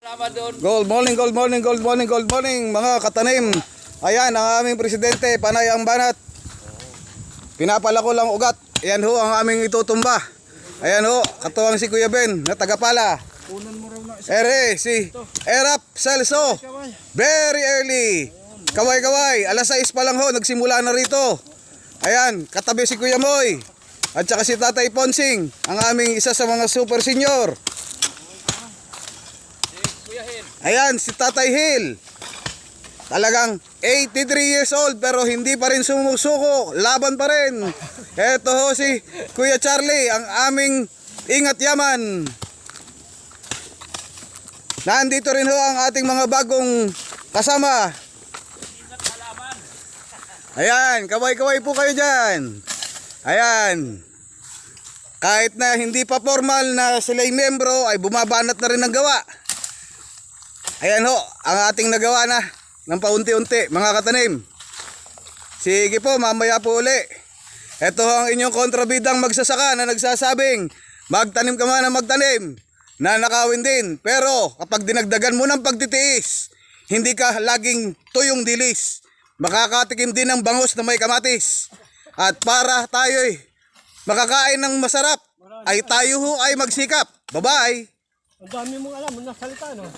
Good morning, good morning, good morning, good morning mga katanim. Ayan ang aming presidente, panay ang banat. Pinapala ko lang ugat. Ayan ho ang aming itutumba. Ayan ho, katuwang si Kuya Ben na tagapala. Ere, si Erap Celso. Very early. Kaway-kaway, alas 6 pa lang ho, nagsimula na rito. Ayan, katabi si Kuya Moy. At saka si Tatay Ponsing, ang aming isa sa mga super senior. Ayan, si Tatay Hill. Talagang 83 years old pero hindi pa rin sumusuko. Laban pa rin. Eto ho si Kuya Charlie, ang aming ingat yaman. Nandito rin ho ang ating mga bagong kasama. Ayan, kaway-kaway po kayo dyan. Ayan. Kahit na hindi pa formal na sila'y membro ay bumabanat na rin ng gawa. Ayan ho, ang ating nagawa na ng paunti-unti, mga katanim. Sige po, mamaya po uli. Ito ang inyong kontrabidang magsasaka na nagsasabing, magtanim ka man ng magtanim, nanakawin din. Pero kapag dinagdagan mo ng pagtitiis, hindi ka laging tuyong dilis. Makakatikim din ng bangus na may kamatis. At para tayo'y makakain ng masarap, ay tayo ho ay magsikap. Bye-bye! Ang dami mong alam, nasalita, no?